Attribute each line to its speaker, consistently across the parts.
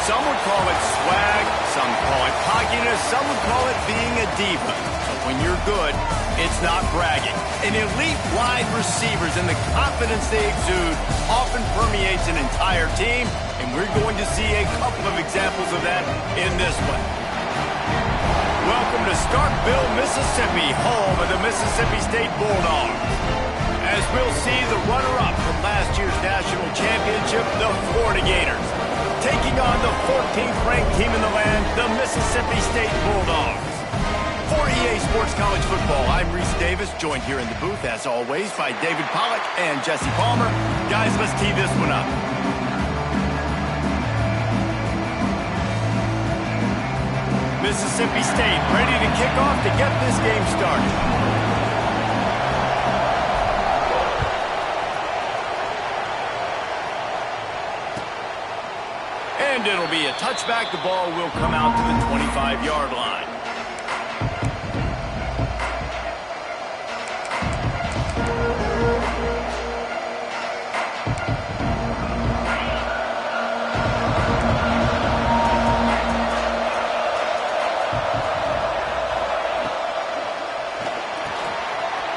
Speaker 1: Some would call it swag, some call it cockiness, some would call it being a diva. But when you're good, it's not bragging. An elite wide receivers and the confidence they exude often permeates an entire team, and we're going to see a couple of examples of that in this one. Welcome to Starkville, Mississippi, home of the Mississippi State Bulldogs. As we'll see the runner-up from last year's national championship, the Florida Gators, taking on the 14th ranked team in the land, the Mississippi State Bulldogs. For EA Sports College Football, I'm Reese Davis, joined here in the booth, as always, by David Pollack and Jesse Palmer. Guys, let's tee this one up. Mississippi State ready to kick off to get this game started. And it'll be a touchback. The ball will come out to the 25-yard line.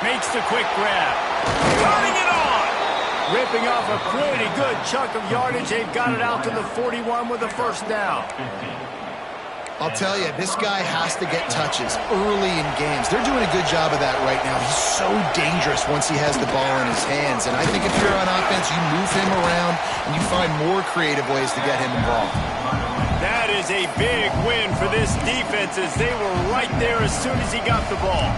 Speaker 1: Makes the quick grab. Cutting it on. Ripping off a pretty good chunk of yardage. They've got it out to the 41 with a first down.
Speaker 2: I'll tell you, this guy has to get touches early in games. They're doing a good job of that right now. He's so dangerous once he has the ball in his hands. And I think if you're on offense, you move him around and you find more creative ways to get him involved.
Speaker 1: That is a big win for this defense as they were right there as soon as he got the ball.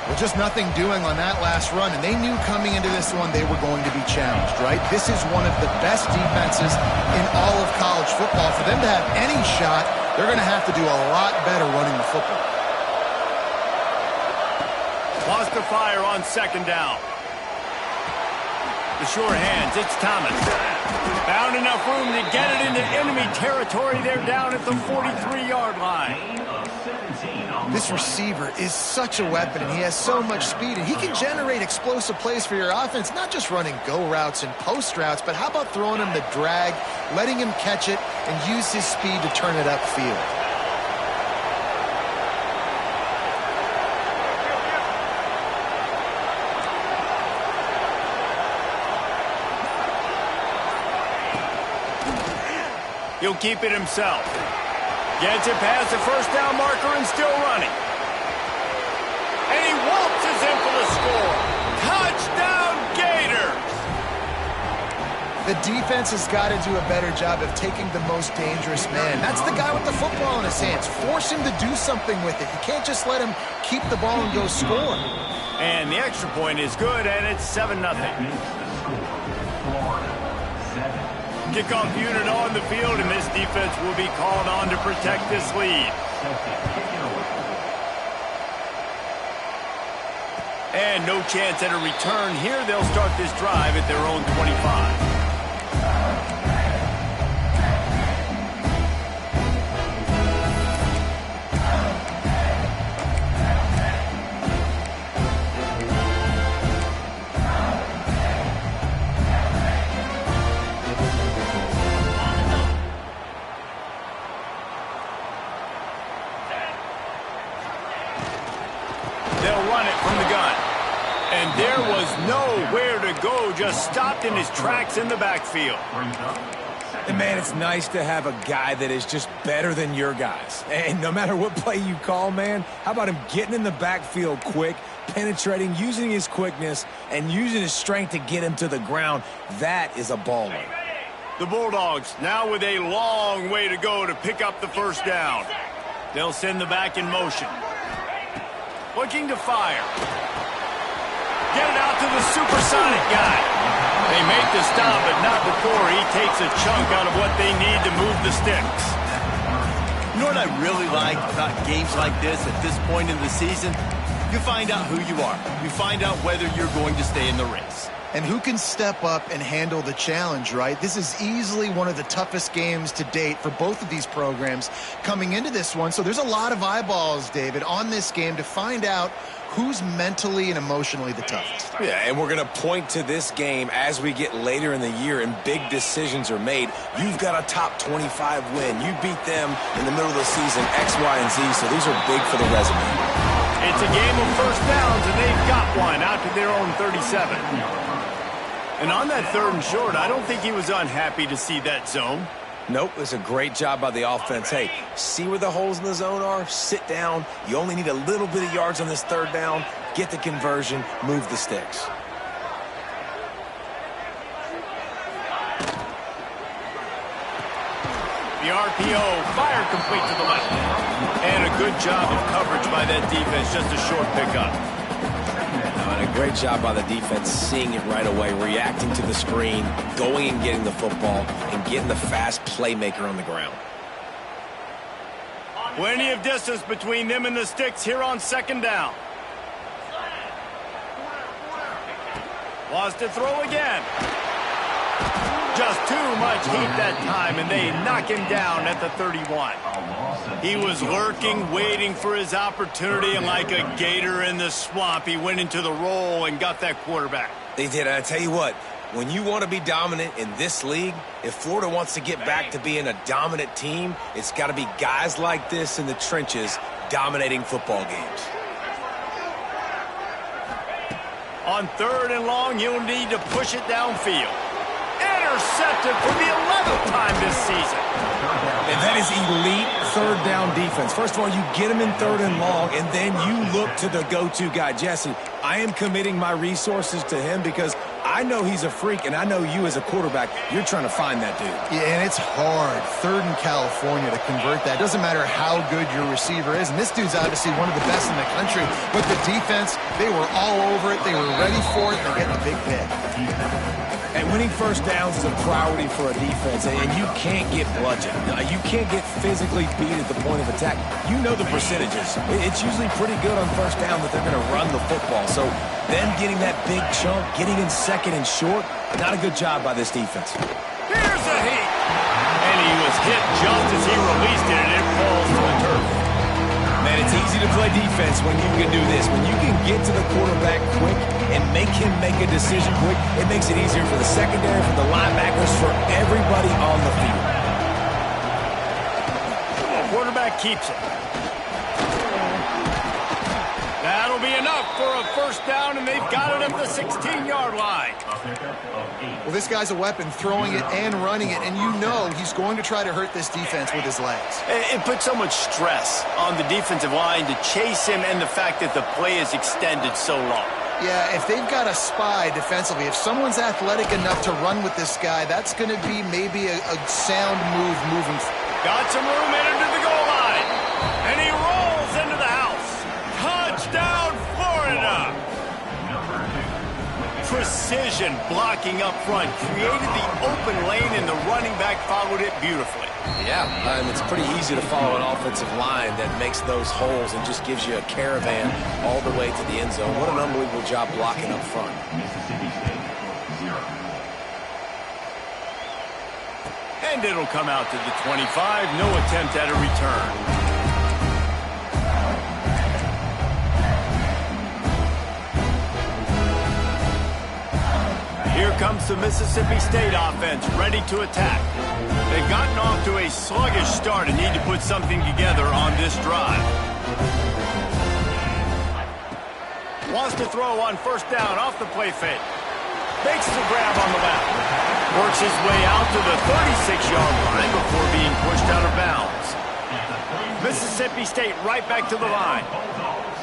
Speaker 2: Well, just nothing doing on that last run, and they knew coming into this one they were going to be challenged, right? This is one of the best defenses in all of college football. For them to have any shot, they're going to have to do a lot better running the football.
Speaker 1: Lost the fire on second down. The sure hands, it's Thomas. Found enough room to get it into enemy territory. They're down at the 43-yard line.
Speaker 2: This receiver is such a weapon, and he has so much speed, and he can generate explosive plays for your offense, not just running go routes and post routes, but how about throwing him the drag, letting him catch it, and use his speed to turn it upfield.
Speaker 1: He'll keep it himself. Gets it past the first down marker and still running. And he waltzes in for the score. Touchdown, Gators!
Speaker 2: The defense has got to do a better job of taking the most dangerous man. That's the guy with the football in his hands. Force him to do something with it. You can't just let him keep the ball and go score.
Speaker 1: And the extra point is good, and it's 7-0. Kickoff unit on the field, and this defense will be called on to protect this lead. And no chance at a return here. They'll start this drive at their own 25. And there was nowhere to go, just stopped in his tracks in the backfield.
Speaker 3: And man, it's nice to have a guy that is just better than your guys. And no matter what play you call, man, how about him getting in the backfield quick, penetrating, using his quickness, and using his strength to get him to the ground? That is a baller.
Speaker 1: The Bulldogs now with a long way to go to pick up the first down. They'll send the back in motion. Looking to fire. Get it out to the supersonic guy. They make the stop, but not before he takes a chunk out of what they need to move the sticks.
Speaker 4: You know what I really like about games like this at this point in the season? You find out who you are. You find out whether you're going to stay in the race.
Speaker 2: And who can step up and handle the challenge, right? This is easily one of the toughest games to date for both of these programs coming into this one. So there's a lot of eyeballs, David, on this game to find out who's mentally and emotionally the toughest.
Speaker 3: Yeah, and we're going to point to this game as we get later in the year and big decisions are made. You've got a top 25 win. You beat them in the middle of the season, X, Y, and Z, so these are big for the resume.
Speaker 1: It's a game of first downs, and they've got one out to their own 37. And on that 3rd and short, I don't think he was unhappy to see that zone.
Speaker 3: Nope, it's a great job by the offense. Hey, see where the holes in the zone are? Sit down. You only need a little bit of yards on this 3rd down. Get the conversion. Move the sticks.
Speaker 1: The RPO, fire complete to the left. And a good job of coverage by that defense, just a short pickup.
Speaker 3: And a great job by the defense seeing it right away, reacting to the screen, going and getting the football, and getting the fast playmaker on the ground.
Speaker 1: Plenty of distance between them and the sticks here on 2nd down. Wants to throw again. Just too much heat that time, and they knock him down at the 31. He was lurking, waiting for his opportunity, and like a gator in the swamp, he went into the roll and got that quarterback.
Speaker 3: They did. I tell you what, when you want to be dominant in this league, if Florida wants to get back to being a dominant team, it's got to be guys like this in the trenches dominating football games.
Speaker 1: On 3rd and long, you'll need to push it downfield. Intercepted for the 11th time this season.
Speaker 3: And that is elite 3rd down defense. First of all, you get him in 3rd and long, and then you look to the go-to guy, Jesse. I am committing my resources to him because I know he's a freak, and I know you as a quarterback, you're trying to find that dude.
Speaker 2: Yeah, and it's hard, 3rd in California, to convert that. Doesn't matter how good your receiver is, and this dude's obviously one of the best in the country, but the defense, they were all over it, they were ready for it, they're getting a big pick.
Speaker 3: And winning first downs is a priority for a defense, and you can't get bludgeoned. You can't get physically beat at the point of attack. You know the percentages. It's usually pretty good on first down that they're going to run the football. So them getting that big chunk, getting in 2nd and short, not a good job by this defense.
Speaker 1: Here's a heat. And he was hit just as he released it, and it falls to the turf.
Speaker 3: Man, it's easy to play defense when you can do this. When you can get to the quarterback quick and make him make a decision quick, it makes it easier for the secondary, for the linebackers, for everybody on the field.
Speaker 1: The quarterback keeps it. That'll be enough for a first down, and they've got it at the 16-yard line.
Speaker 2: Well, this guy's a weapon, throwing it and running it, and you know he's going to try to hurt this defense with his legs.
Speaker 1: It puts so much stress on the defensive line to chase him, and the fact that the play is extended so long.
Speaker 2: Yeah, if they've got a spy defensively, if someone's athletic enough to run with this guy, that's going to be maybe a sound move moving forward.
Speaker 1: Got some room in into the goal line, and he rolls into the house. Touchdown, Florida! Precision blocking up front created the open lane, and the running back followed it beautifully.
Speaker 3: Yeah, and it's pretty easy to follow an offensive line that makes those holes and just gives you a caravan all the way to the end zone. What an unbelievable job blocking up front.
Speaker 1: And it'll come out to the 25. No attempt at a return. Here comes the Mississippi State offense, ready to attack. They've gotten off to a sluggish start and need to put something together on this drive. Wants to throw on first down off the play fake. Makes the grab on the left. Works his way out to the 36-yard line before being pushed out of bounds. Mississippi State right back to the line.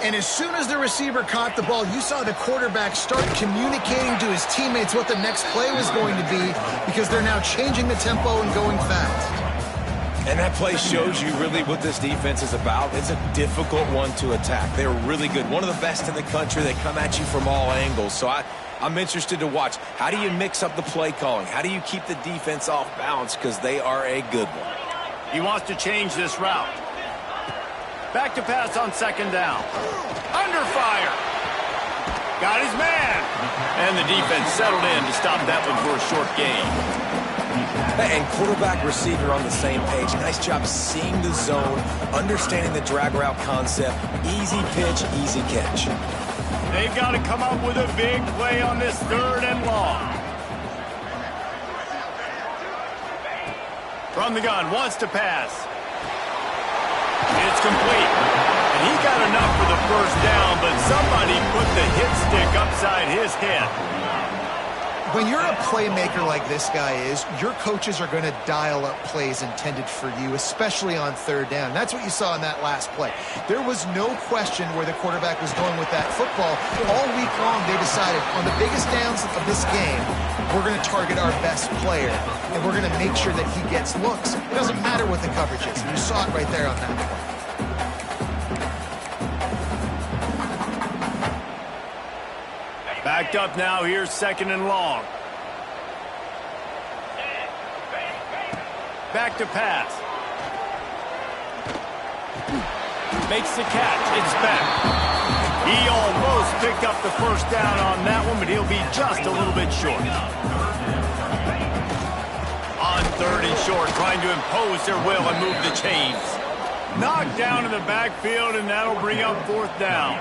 Speaker 2: And as soon as the receiver caught the ball, you saw the quarterback start communicating to his teammates what the next play was going to be, because they're now changing the tempo and going fast.
Speaker 3: And that play shows you really what this defense is about. It's a difficult one to attack. They're really good. One of the best in the country. They come at you from all angles. So I'm interested to watch. How do you mix up the play calling? How do you keep the defense off balance? Because they are a good one.
Speaker 1: He wants to change this route. Back to pass on second down. Under fire. Got his man. And the defense settled in to stop that one for a short gain.
Speaker 3: And quarterback, receiver on the same page. Nice job seeing the zone, understanding the drag route concept. Easy pitch, easy catch.
Speaker 1: They've got to come up with a big play on this 3rd and long. From the gun, wants to pass. It's complete. And he got enough for the 1st down, but somebody put the hit stick upside his head.
Speaker 2: When you're a playmaker like this guy is, your coaches are going to dial up plays intended for you, especially on 3rd down. That's what you saw in that last play. There was no question where the quarterback was going with that football. All week long, they decided on the biggest downs of this game, we're going to target our best player, and we're going to make sure that he gets looks. It doesn't matter what the coverage is. You saw it right there on that play.
Speaker 1: Backed up now, here's 2nd and long. Back to pass. Makes the catch, it's back. He almost picked up the 1st down on that one, but he'll be just a little bit short. On 3rd and short, trying to impose their will and move the chains. Knocked down in the backfield, and that'll bring up 4th down.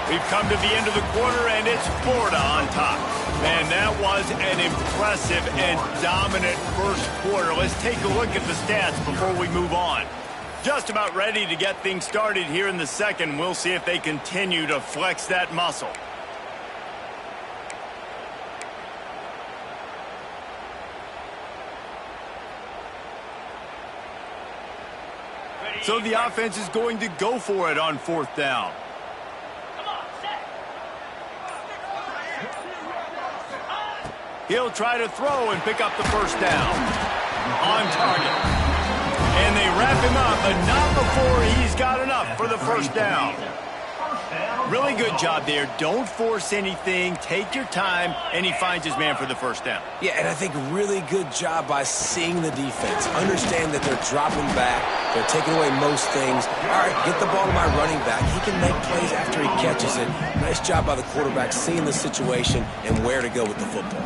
Speaker 1: We've come to the end of the quarter, and it's Florida on top. Man, that was an impressive and dominant 1st quarter. Let's take a look at the stats before we move on. Just about ready to get things started here in the 2nd. We'll see if they continue to flex that muscle. So the offense is going to go for it on 4th down. He'll try to throw and pick up the 1st down. On target. And they wrap him up, but not before he's got enough for the 1st down. Really good job there. Don't force anything. Take your time, and he finds his man for the 1st down.
Speaker 3: Yeah, and I think really good job by seeing the defense. Understand that they're dropping back. They're taking away most things. All right, get the ball to my running back. He can make plays after he catches it. Nice job by the quarterback seeing the situation and where to go with the football.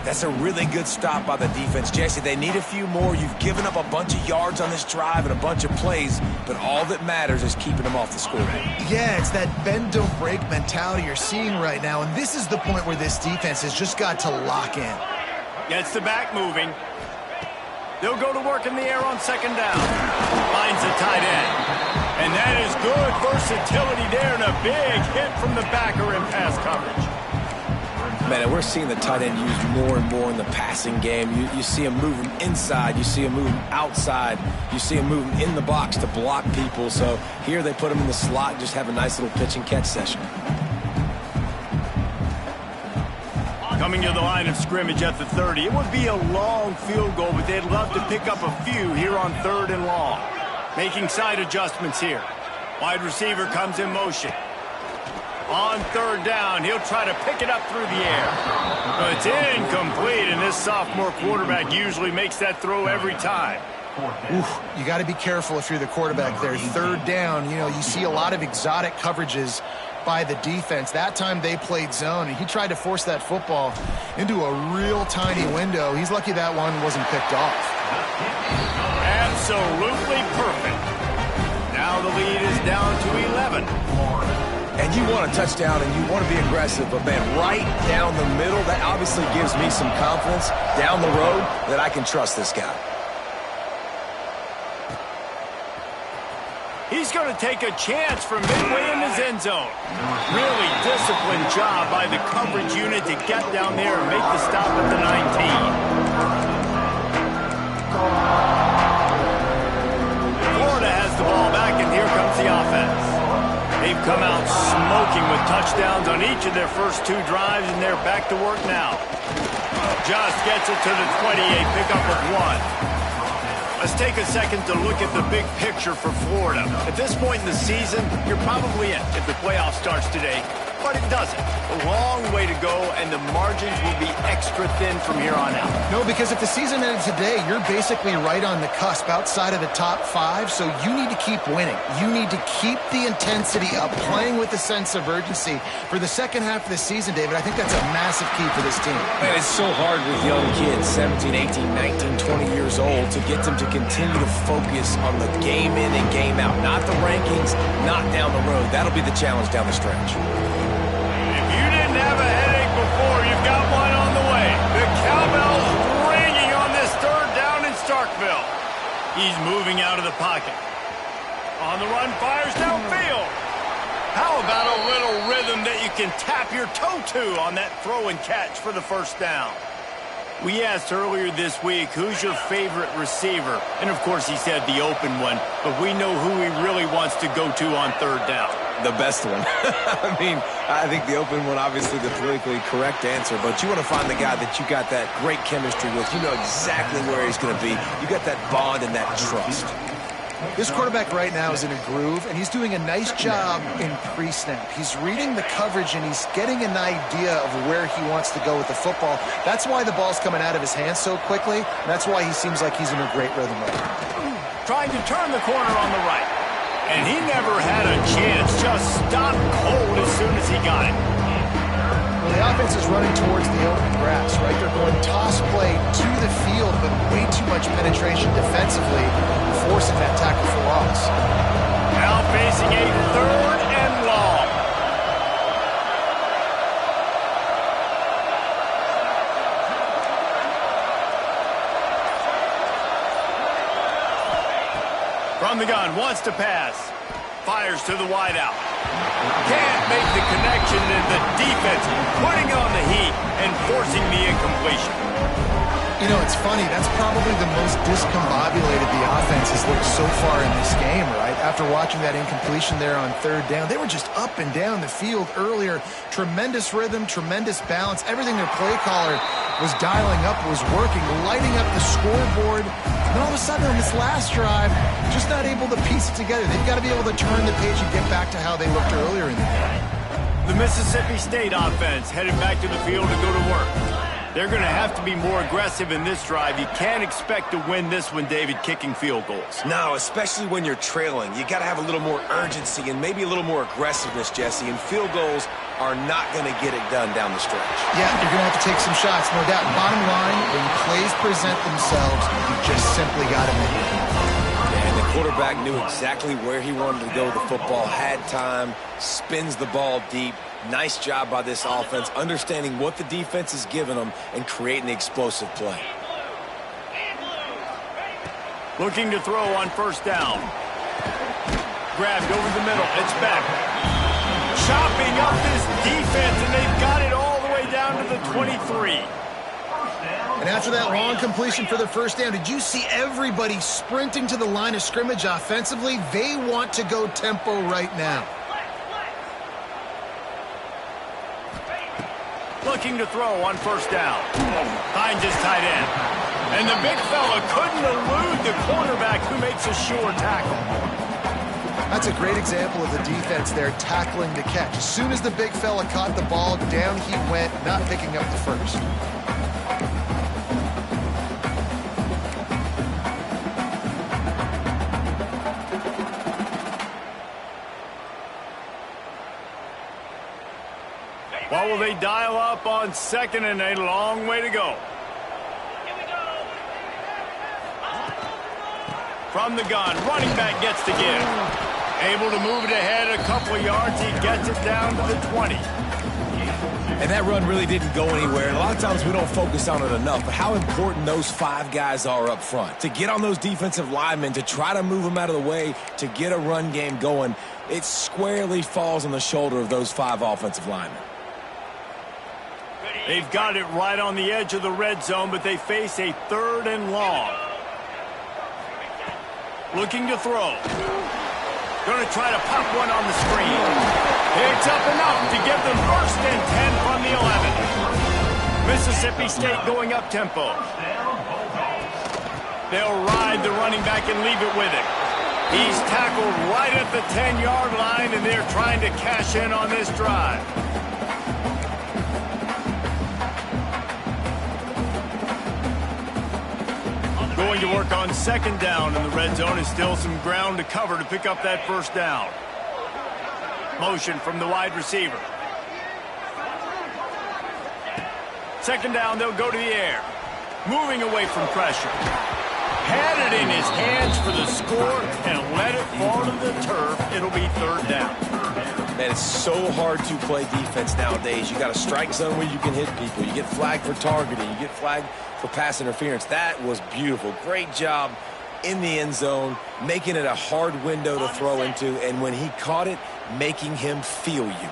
Speaker 3: That's a really good stop by the defense. Jesse, they need a few more. You've given up a bunch of yards on this drive and a bunch of plays, but all that matters is keeping them off the scoreboard.
Speaker 2: Yeah, it's that bend, don't break mentality you're seeing right now, and this is the point where this defense has just got to lock in.
Speaker 1: Gets the back moving. They'll go to work in the air on 2nd down. Finds the tight end. And that is good versatility there and a big hit from the backer in pass coverage.
Speaker 3: Man, and we're seeing the tight end used more and more in the passing game. You see him moving inside. You see him moving outside. You see him moving in the box to block people. So here they put him in the slot and just have a nice little pitch and catch session.
Speaker 1: Coming to the line of scrimmage at the 30. It would be a long field goal, but they'd love to pick up a few here on 3rd and long. Making side adjustments here. Wide receiver comes in motion. On 3rd down, he'll try to pick it up through the air. But it's incomplete, and this sophomore quarterback usually makes that throw every time.
Speaker 2: Oof, you got to be careful if you're the quarterback there. 3rd down, you see a lot of exotic coverages by the defense. That time they played zone, and he tried to force that football into a real tiny window. He's lucky that one wasn't picked off.
Speaker 1: Absolutely perfect. Now the lead is down to 11.
Speaker 3: And you want a touchdown and you want to be aggressive, but man, right down the middle, that obviously gives me some confidence down the road that I can trust this guy.
Speaker 1: He's going to take a chance from midway in his end zone. Really disciplined job by the coverage unit to get down there and make the stop at the 19. Florida has the ball back, and here comes the offense. They've come out smoking with touchdowns on each of their first 2 drives, and they're back to work now. Just gets it to the 28, pickup of 1. Let's take a second to look at the big picture for Florida. At this point in the season, you're probably in if the playoff starts today. but it doesn't. A long way to go, and the margins will be extra thin from here on out.
Speaker 2: No, because if the season ended today, you're basically right on the cusp outside of the top 5, so you need to keep winning. You need to keep the intensity up, playing with a sense of urgency. For the second half of the season, David, I think that's a massive key for this team.
Speaker 3: Man, it's so hard with young kids, 17, 18, 19, 20 years old, to get them to continue to focus on the game in and game out. Not the rankings, not down the road. That'll be the challenge down the stretch.
Speaker 1: If you didn't have a headache before, you've got one on the way. The cowbell's ringing on this third down in Starkville. He's moving out of the pocket. On the run, fires downfield. How about a little rhythm that you can tap your toe to on that throw and catch for the first down? We asked earlier this week, who's your favorite receiver? And, of course, he said the open one, but we know who he really wants to go to on third down.
Speaker 3: The best one. I mean, I think the open one, obviously the politically correct answer, but you want to find the guy that you got that great chemistry with. You know exactly where he's going to be. You got that bond and that trust.
Speaker 2: This quarterback right now is in a groove, and he's doing a nice job in pre-snap. He's reading the coverage, and he's getting an idea of where he wants to go with the football. That's why the ball's coming out of his hands so quickly, and that's why he seems like he's in a great rhythm right now.
Speaker 1: Trying to turn the corner on the right. And he never had a chance, just stopped cold as soon as he got it.
Speaker 2: Well, the offense is running towards the open grass, right? They're going toss play to the field, but way too much penetration defensively, forcing that tackle for loss.
Speaker 1: Now facing a third and long. From the gun, wants to pass. Fires to the wideout. Can't make the connection, and the defense putting on the heat and forcing the incompletion.
Speaker 2: You know, it's funny. That's probably the most discombobulated the offense has looked so far in this game, right? After watching that incompletion there on third down, they were just up and down the field earlier. Tremendous rhythm, tremendous balance. Everything their play caller was dialing up was working, lighting up the scoreboard. And all of a sudden on this last drive, just not able to piece it together. They've got to be able to turn the page and get back to how they looked earlier in the game.
Speaker 1: The Mississippi State offense headed back to the field to go to work. They're going to have to be more aggressive in this drive. You can't expect to win this one, David, kicking field goals.
Speaker 3: No, especially when you're trailing. You got to have a little more urgency and maybe a little more aggressiveness, Jesse, and field goals are not going to get it done down the stretch.
Speaker 2: Yeah, you're going to have to take some shots, no doubt. Bottom line, when plays present themselves, you just simply got to make it.
Speaker 3: And the quarterback knew exactly where he wanted to go with the football, had time, spins the ball deep. Nice job by this offense, understanding what the defense is giving them and creating the explosive play.
Speaker 1: Looking to throw on first down. Grabbed over the middle. It's back. Chopping up this defense, and they've got it all the way down to the 23.
Speaker 2: And after that long completion for the first down, did you see everybody sprinting to the line of scrimmage offensively? They want to go tempo right now.
Speaker 1: Looking to throw on first down. Finds his tight end. And the big fella couldn't elude the cornerback who makes a sure tackle.
Speaker 2: That's a great example of the defense there tackling the catch. As soon as the big fella caught the ball, down he went, not picking up the first.
Speaker 1: What will they dial up on second and a long way to go? From the gun, running back gets to give. Able to move it ahead a couple of yards. He gets it down to the 20.
Speaker 3: And that run really didn't go anywhere. And a lot of times we don't focus on it enough, but how important those 5 guys are up front. To get on those defensive linemen, to try to move them out of the way, to get a run game going, it squarely falls on the shoulder of those 5 offensive linemen.
Speaker 1: They've got it right on the edge of the red zone, but they face a third and long. Looking to throw. Going to try to pop one on the screen. It's up enough to get them first and 10 from the 11. Mississippi State going up tempo. They'll ride the running back and leave it with him. He's tackled right at the 10-yard line, and they're trying to cash in on this drive. Going to work on second down in the red zone. Is still some ground to cover to pick up that first down. Motion from the wide receiver. Second down, they'll go to the air. Moving away from pressure. Had it in his hands for the score and let it fall to the turf. It'll be third down.
Speaker 3: Man, it's so hard to play defense nowadays. You got a strike zone where you can hit people. You get flagged for targeting. You get flagged for pass interference. That was beautiful. Great job in the end zone, making it a hard window to throw into, and when he caught it, making him feel you.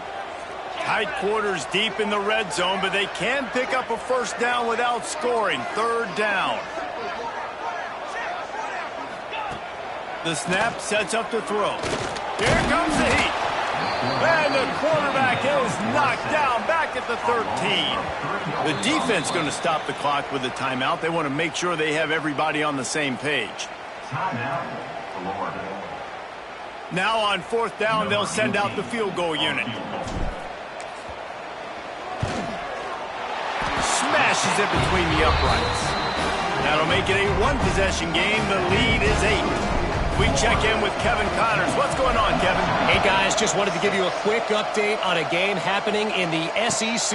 Speaker 1: Tight quarters deep in the red zone, but they can pick up a first down without scoring. Third down. The snap sets up to throw. Here comes the heat. And the quarterback is knocked down back at the 13. The defense going to stop the clock with a timeout. They want to make sure they have everybody on the same page. Now on fourth down, they'll send out the field goal unit. Smashes it between the uprights. That'll make it a one-possession game. The lead is 8. We check in with Kevin Connors. What's going on, Kevin?
Speaker 5: Hey, guys, just wanted to give you a quick update on a game happening in the SEC.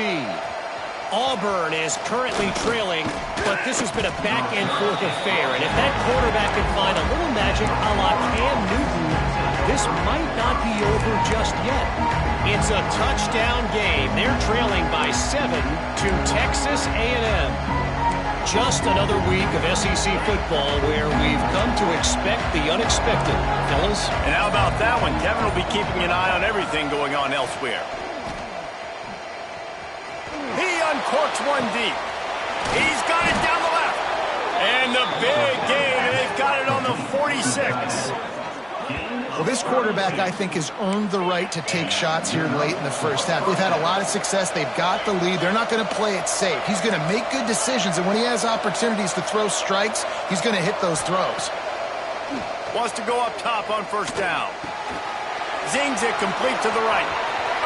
Speaker 5: Auburn is currently trailing, but this has been a back-and-forth affair. And if that quarterback can find a little magic a la Cam Newton, this might not be over just yet. It's a touchdown game. They're trailing by 7 to Texas A&M. Just another week of SEC football where we've come to expect the unexpected, fellas.
Speaker 1: And how about that one? Kevin will be keeping an eye on everything going on elsewhere. He uncorks one deep. He's got it down the left. And the big game, and they've got it on the 46.
Speaker 2: Well, this quarterback, I think, has earned the right to take shots here late in the first half. They've had a lot of success. They've got the lead. They're not going to play it safe. He's going to make good decisions, and when he has opportunities to throw strikes, he's going to hit those throws.
Speaker 1: Wants to go up top on first down. Zings it complete to the right.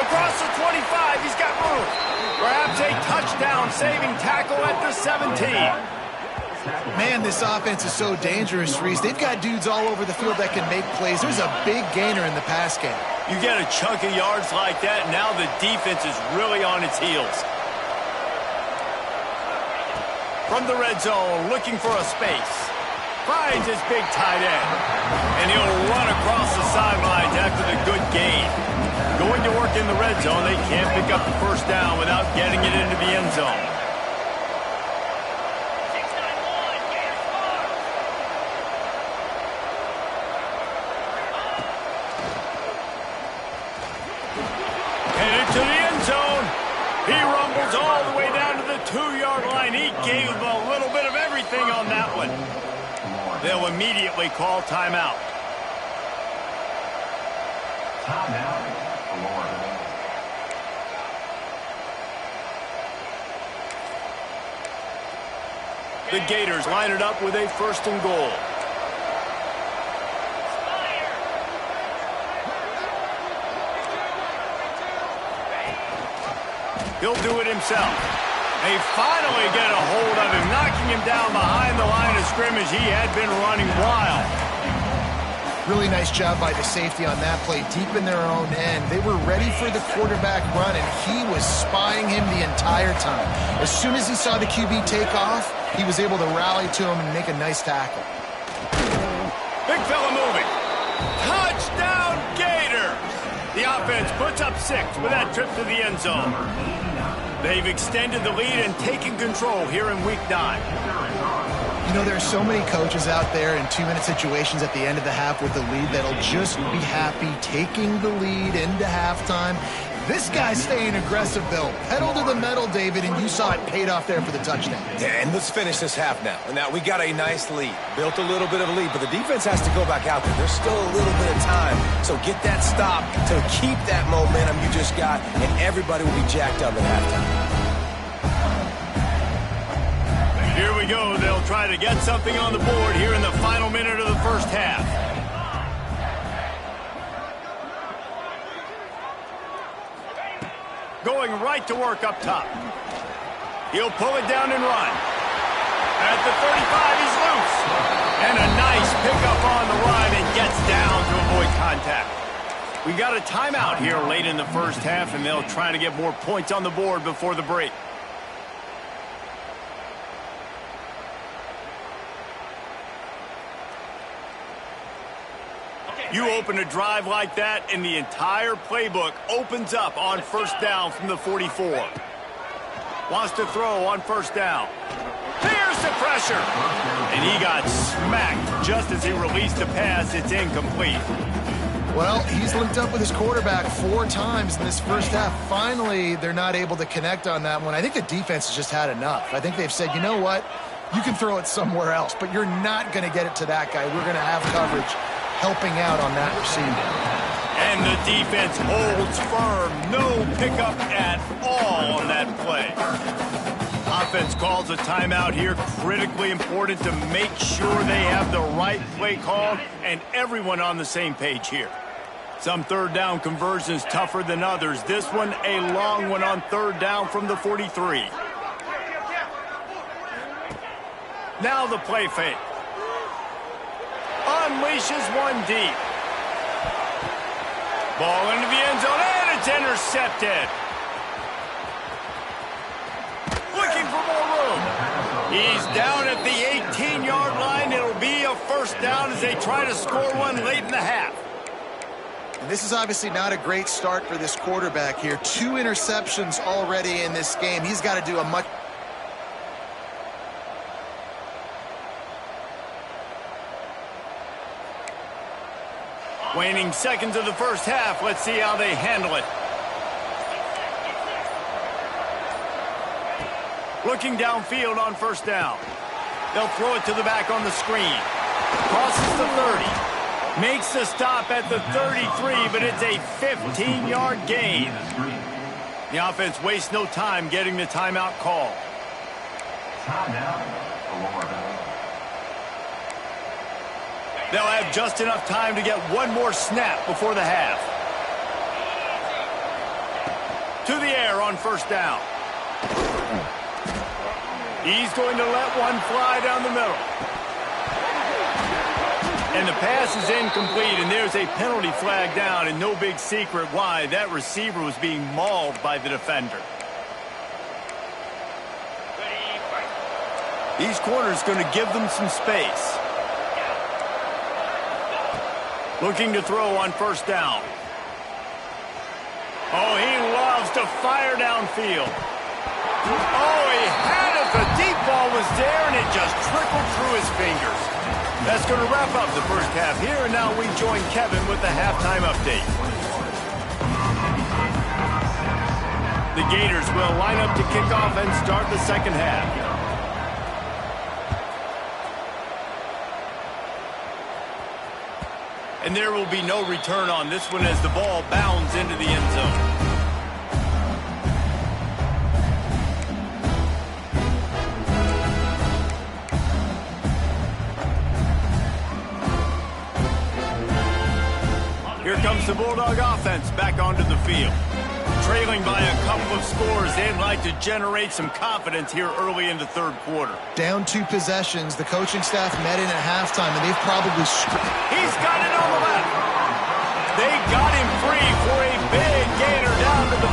Speaker 1: Across the 25, he's got room. Grabs a touchdown-saving tackle at the 17.
Speaker 2: Man, this offense is so dangerous, Reese. They've got dudes all over the field that can make plays. There's a big gainer in the pass game.
Speaker 1: You get a chunk of yards like that, and now the defense is really on its heels. From the red zone, looking for a space. Finds his big tight end. And he'll run across the sidelines after the good gain. Going to work in the red zone, they can't pick up the first down without getting it into the end zone. To the end zone. He rumbles all the way down to the 2-yard line. He gave a little bit of everything on that one. They'll immediately call timeout. The Gators line it up with a first and goal. He'll do it himself. They finally get a hold of him, knocking him down behind the line of scrimmage. He had been running wild.
Speaker 2: Really nice job by the safety on that play, deep in their own end. They were ready for the quarterback run, and he was spying him the entire time. As soon as he saw the QB take off, he was able to rally to him and make a nice tackle.
Speaker 1: Big fella moving. Touchdown, Gators! The offense puts up 6 with that trip to the end zone. They've extended the lead and taken control here in Week 9.
Speaker 2: You know, there are so many coaches out there in 2-minute situations at the end of the half with the lead that'll just be happy taking the lead into halftime. This guy's staying aggressive, Bill. Pedal to the metal, David, and you saw it paid off there for the touchdown.
Speaker 3: Yeah, and let's finish this half now. Now, we got a nice lead. Built a little bit of a lead, but the defense has to go back out there. There's still a little bit of time. So get that stop to keep that momentum you just got, and everybody will be jacked up at halftime.
Speaker 1: Here we go. They'll try to get something on the board here in the final minute of the first half. Going right to work up top. He'll pull it down and run. At the 35, he's loose. And a nice pickup on the run and gets down to avoid contact. We got a timeout here late in the first half, and they'll try to get more points on the board before the break. You open a drive like that, and the entire playbook opens up on first down from the 44. Wants to throw on first down. Here's the pressure. And he got smacked just as he released the pass. It's incomplete.
Speaker 2: Well, he's linked up with his quarterback 4 times in this first half. Finally, they're not able to connect on that one. I think the defense has just had enough. I think they've said, you know what? You can throw it somewhere else, but you're not going to get it to that guy. We're going to have coverage helping out on that receiver.
Speaker 1: And the defense holds firm. No pickup at all on that play. Offense calls a timeout here. Critically important to make sure they have the right play called and everyone on the same page here. Some third down conversions tougher than others. This one a long one on third down from the 43. Now the play fake. Unleashes one deep. Ball into the end zone, and it's intercepted. Looking for more room. He's down at the 18-yard line. It'll be a first down as they try to score one late in the half.
Speaker 2: And this is obviously not a great start for this quarterback here. 2 interceptions already in this game. He's got to do a much...
Speaker 1: Waning seconds of the first half. Let's see how they handle it. Looking downfield on first down. They'll throw it to the back on the screen. Crosses the 30. Makes the stop at the 33, but it's a 15-yard gain. The offense wastes no time getting the timeout call. They'll have just enough time to get one more snap before the half. To the air on first down. He's going to let one fly down the middle. And the pass is incomplete, and there's a penalty flag down, and no big secret why. That receiver was being mauled by the defender. These corners going to give them some space. Looking to throw on first down. Oh, he loves to fire downfield. Oh, he had it. The deep ball was there, and it just trickled through his fingers. That's going to wrap up the first half here, and now we join Kevin with the halftime update. The Gators will line up to kick off and start the second half. And there will be no return on this one as the ball bounds into the end zone. Here comes the Bulldog offense back onto the field. Trailing by a couple of scores, they'd like to generate some confidence here early in the third quarter.
Speaker 2: Down 2 possessions. The coaching staff met in at halftime, and they've probably...
Speaker 1: He's got it on the left. They got him free for a big gainer down to the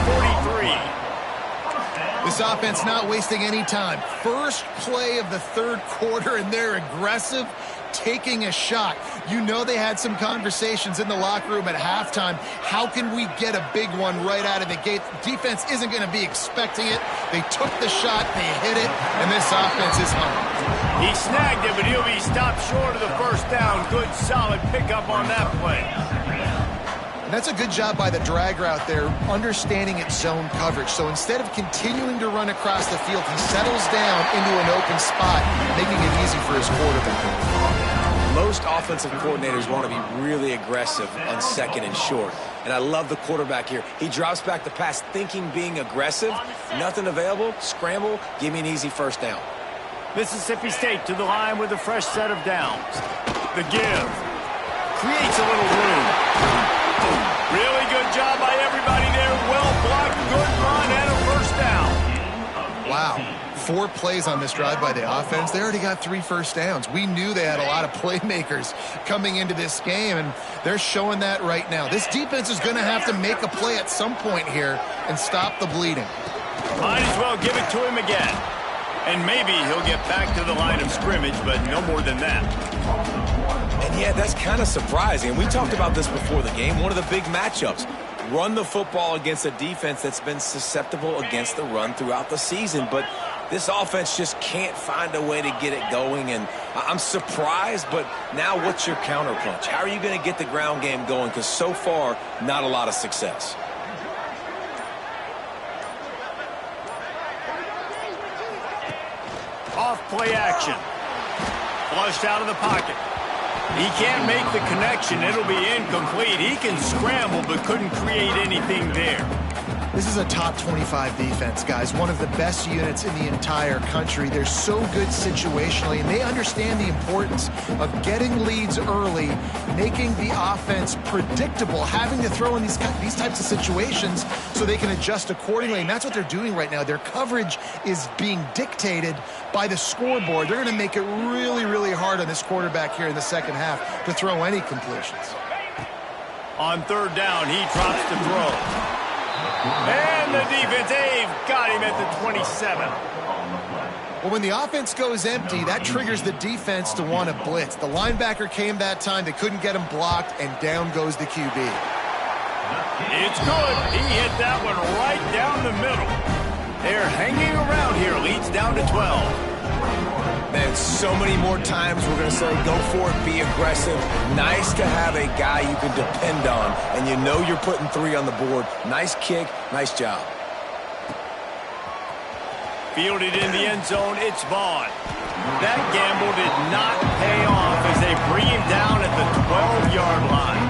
Speaker 1: 43.
Speaker 2: This offense not wasting any time. First play of the third quarter, and they're aggressive, taking a shot. You know they had some conversations in the locker room at halftime. How can we get a big one right out of the gate? Defense isn't going to be expecting it. They took the shot, they hit it, and this offense is home.
Speaker 1: He snagged it, but he'll be stopped short of the first down. Good, solid pickup on that play.
Speaker 2: That's a good job by the drag route there, understanding its zone coverage. So instead of continuing to run across the field, he settles down into an open spot, making it easy for his quarterback.
Speaker 3: Most offensive coordinators want to be really aggressive on second and short. And I love the quarterback here. He drops back the pass thinking being aggressive. Nothing available, scramble, give me an easy first down.
Speaker 1: Mississippi State to the line with a fresh set of downs. The give. Creates a little room. Really good job by everybody there. Well blocked, good run, and a first down.
Speaker 2: Wow. 4 plays on this drive by the offense. They already got 3 first downs. We knew they had a lot of playmakers coming into this game, and they're showing that right now. This defense is going to have to make a play at some point here and stop the bleeding.
Speaker 1: Might as well give it to him again. And maybe he'll get back to the line of scrimmage, but no more than that.
Speaker 3: And yeah, that's kind of surprising. And we talked about this before the game. One of the big matchups. Run the football against a defense that's been susceptible against the run throughout the season. But this offense just can't find a way to get it going. And I'm surprised, but now what's your counterpunch? How are you going to get the ground game going? Because so far, not a lot of success.
Speaker 1: Off play action. Flushed out of the pocket. He can't make the connection. It'll be incomplete. He can scramble, but couldn't create anything there.
Speaker 2: This is a top 25 defense, guys. One of the best units in the entire country. They're so good situationally, and they understand the importance of getting leads early, making the offense predictable, having to throw in these types of situations so they can adjust accordingly. And that's what they're doing right now. Their coverage is being dictated by the scoreboard. They're going to make it really, really hard on this quarterback here in the second half to throw any completions.
Speaker 1: On third down, he drops the throw. And the defense, they've got him at the 27.
Speaker 2: Well, when the offense goes empty, that triggers the defense to want to blitz. The linebacker came that time. They couldn't get him blocked, and down goes the QB.
Speaker 1: It's good. He hit that one right down the middle. They're hanging around here. Leads down to 12.
Speaker 3: Man, so many more times we're going to say, go for it, be aggressive. Nice to have a guy you can depend on, and you know you're putting 3 on the board. Nice kick, nice job.
Speaker 1: Fielded in the end zone, it's Vaughn. That gamble did not pay off as they bring him down at the 12-yard line.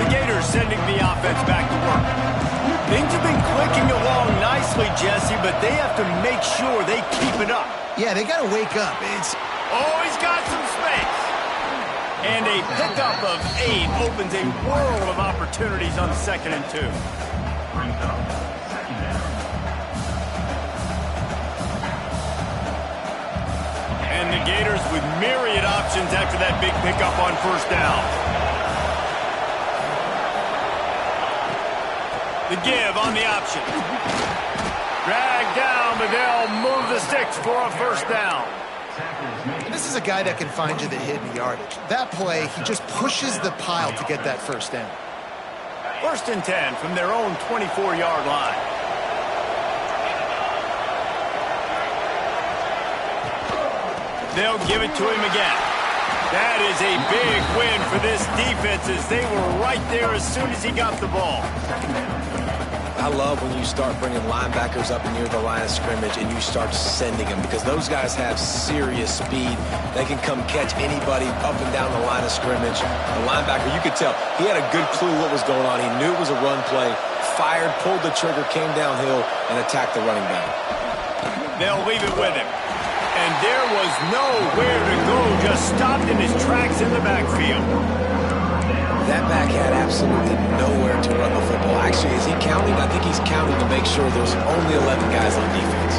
Speaker 1: Gators sending the offense back to work. Things have been clicking along nicely, Jesse, but they have to make sure they keep it up.
Speaker 2: Yeah, they got to wake up.
Speaker 1: Oh, he's got some space. And a pickup of 8 opens a world of opportunities on 2nd and 2. And the Gators with myriad options after that big pickup on first down. The give on the option. Drag down, but they'll move the sticks for a first down.
Speaker 2: And this is a guy that can find you the hidden yardage. That play, he just pushes the pile to get that first down.
Speaker 1: 1st and 10 from their own 24-yard line. They'll give it to him again. That is a big win for this defense as they were right there as soon as he got the ball.
Speaker 3: I love when you start bringing linebackers up near the line of scrimmage and you start sending them, because those guys have serious speed. They can come catch anybody up and down the line of scrimmage. The linebacker, you could tell, he had a good clue what was going on. He knew it was a run play, fired, pulled the trigger, came downhill, and attacked the running back.
Speaker 1: They'll leave it with him. And there was nowhere to go, just stopped in his tracks in the backfield.
Speaker 3: That back had absolutely nowhere to run the football. Actually, is he counting? I think he's counting to make sure there's only 11 guys on defense.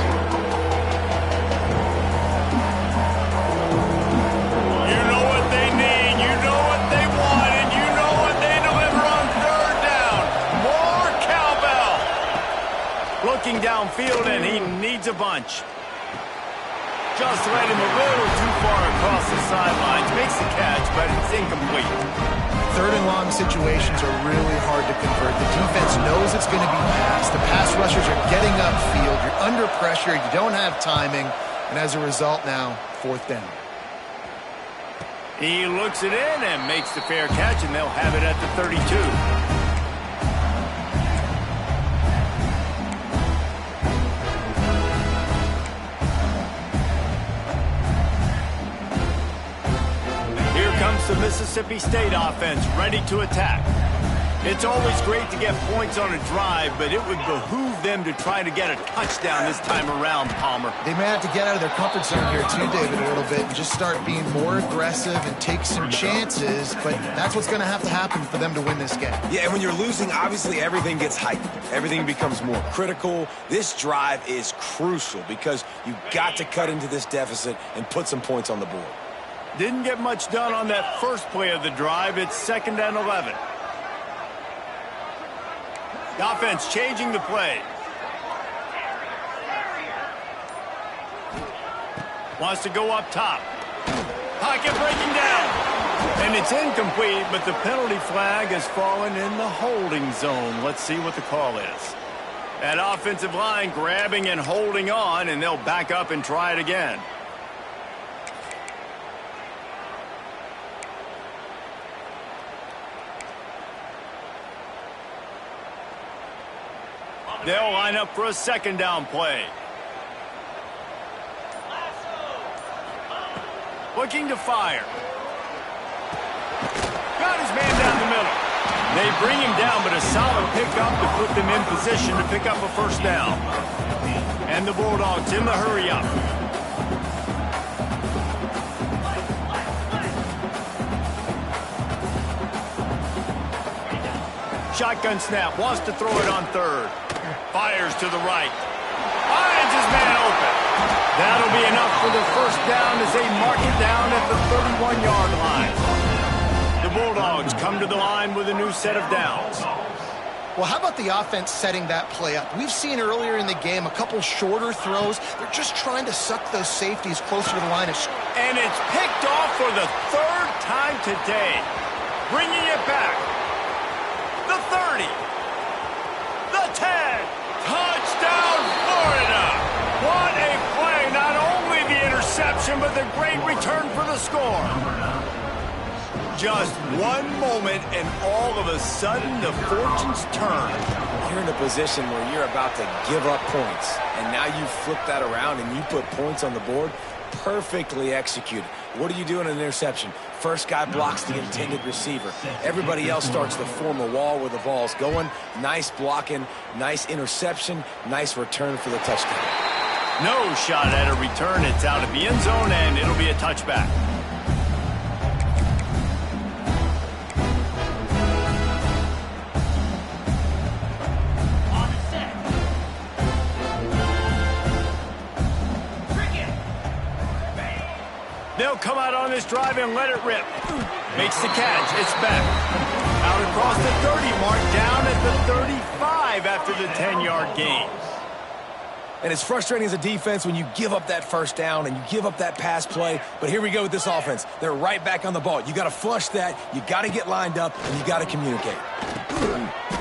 Speaker 1: You know what they need, you know what they want, and you know what they deliver on third down. More cowbell. Looking downfield, and he needs a bunch. Just led him a little too far across the sidelines. Makes the catch, but it's incomplete.
Speaker 2: 3rd and long situations are really hard to convert. The defense knows it's going to be passed. The pass rushers are getting upfield. You're under pressure. You don't have timing. And as a result now, 4th down.
Speaker 1: He looks it in and makes the fair catch, and they'll have it at the 32. Comes the Mississippi State offense ready to attack. It's always great to get points on a drive, but it would behoove them to try to get a touchdown this time around, Palmer.
Speaker 2: They may have to get out of their comfort zone here too, David, a little bit and just start being more aggressive and take some chances, but that's what's going to have to happen for them to win this game.
Speaker 3: Yeah, and when you're losing, obviously everything gets heightened. Everything becomes more critical. This drive is crucial because you've got to cut into this deficit and put some points on the board.
Speaker 1: Didn't get much done on that first play of the drive. It's 2nd and 11. The offense changing the play. Wants to go up top. Pocket breaking down. And it's incomplete, but the penalty flag has fallen in the holding zone. Let's see what the call is. That offensive line grabbing and holding on, and they'll back up and try it again. They'll line up for a 2nd down play. Looking to fire. Got his man down the middle. They bring him down, but a solid pickup to put them in position to pick up a 1st down. And the Bulldogs in the hurry up. Shotgun snap, wants to throw it on 3rd. Fires to the right. Finds his man open. That'll be enough for the 1st down as they mark it down at the 31-yard line. The Bulldogs come to the line with a new set of downs.
Speaker 2: Well, how about the offense setting that play up? We've seen earlier in the game a couple shorter throws. They're just trying to suck those safeties closer to the line of scrimmage.
Speaker 1: And it's picked off for the 3rd time today. Bringing it back. The 30. The 10. Touchdown, Florida. What a play. Not only the interception, but the great return for the score. Just one moment, and all of a sudden, the fortunes turn.
Speaker 3: You're in a position where you're about to give up points, and now you flip that around and you put points on the board. Perfectly executed. What do you do in an interception? First guy blocks the intended receiver. Everybody else starts to form a wall where the ball's going. Nice blocking, nice interception, nice return for the touchdown.
Speaker 1: No shot at a return. It's out of the end zone, and it'll be a touchback. They'll come out on this drive and let it rip. Makes the catch. It's back. Out across the 30 mark, down at the 35 after the 10-yard gain.
Speaker 3: And it's frustrating as a defense when you give up that 1st down and you give up that pass play. But here we go with this offense. They're right back on the ball. You got to flush that. You got to get lined up, and you got to communicate.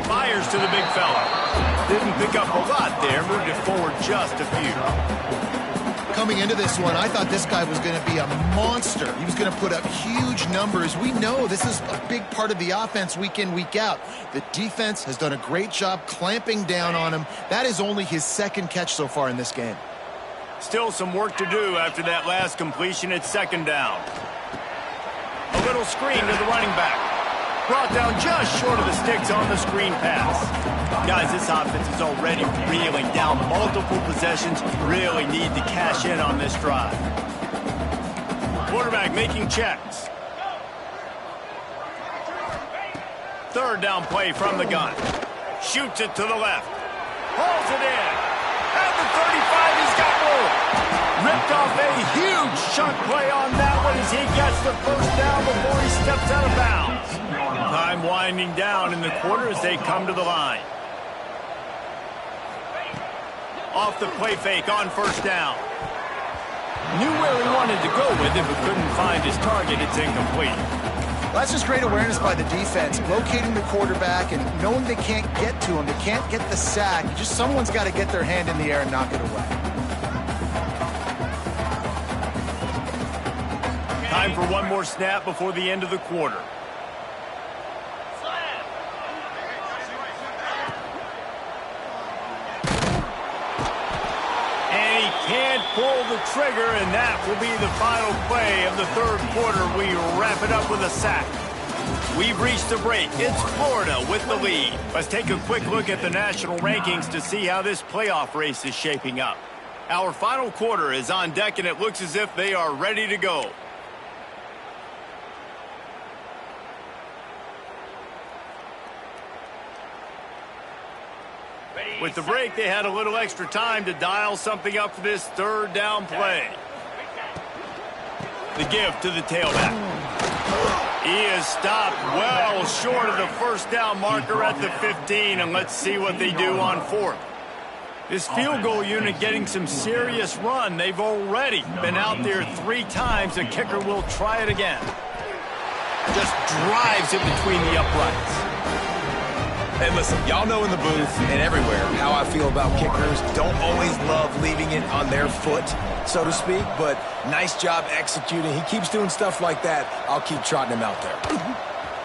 Speaker 1: Fires to the big fella. Didn't pick up a lot there. Moved it forward just a few.
Speaker 2: Coming into this one, I thought this guy was going to be a monster. He was going to put up huge numbers. We know this is a big part of the offense week in, week out. The defense has done a great job clamping down on him. That is only his 2nd catch so far in this game.
Speaker 1: Still some work to do after that last completion. It's 2nd down. A little screen to the running back. Brought down just short of the sticks on the screen pass. Guys, this offense is already reeling down multiple possessions. Really need to cash in on this drive. Quarterback making checks. 3rd down play from the gun. Shoots it to the left. Hauls it in. At the 35, he's got room. Ripped off a huge chunk play on that one as he gets the 1st down before he steps out of bounds. Time winding down in the quarter as they come to the line. Off the play fake on 1st down. Knew where he wanted to go with it, but couldn't find his target. It's incomplete.
Speaker 2: Well, that's just great awareness by the defense, locating the quarterback and knowing they can't get to him. They can't get the sack. Just someone's got to get their hand in the air and knock it away.
Speaker 1: Time for one more snap before the end of the quarter. Can't pull the trigger, and that will be the final play of the 3rd quarter. We wrap it up with a sack. We've reached the break. It's Florida with the lead. Let's take a quick look at the national rankings to see how this playoff race is shaping up. Our final quarter is on deck, and it looks as if they are ready to go. With the break, they had a little extra time to dial something up for this third down play. The give to the tailback. He is stopped well short of the first down marker at the 15, and let's see what they do on fourth. This field goal unit getting some serious run. They've already been out there 3 times. The kicker will try it again. Just drives it between the uprights.
Speaker 3: Hey, listen, y'all know in the booth and everywhere how I feel about kickers. Don't always love leaving it on their foot, so to speak, but nice job executing. He keeps doing stuff like that. I'll keep trotting him out there.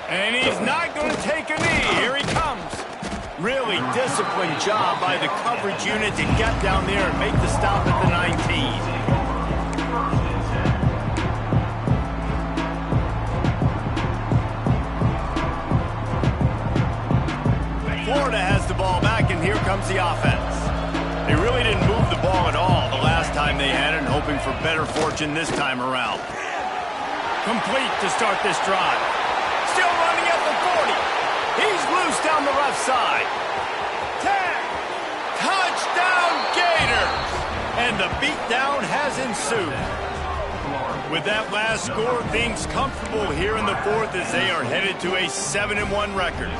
Speaker 1: And he's not going to take a knee. Here he comes. Really disciplined job by the coverage unit to get down there and make the stop at the 19. Florida has the ball back, and here comes the offense. They really didn't move the ball at all the last time they had it, and hoping for better fortune this time around. Complete to start this drive. Still running at the 40. He's loose down the left side. 10. Touchdown Gators! And the beatdown has ensued. With that last score, things comfortable here in the fourth as they are headed to a 7-1 record.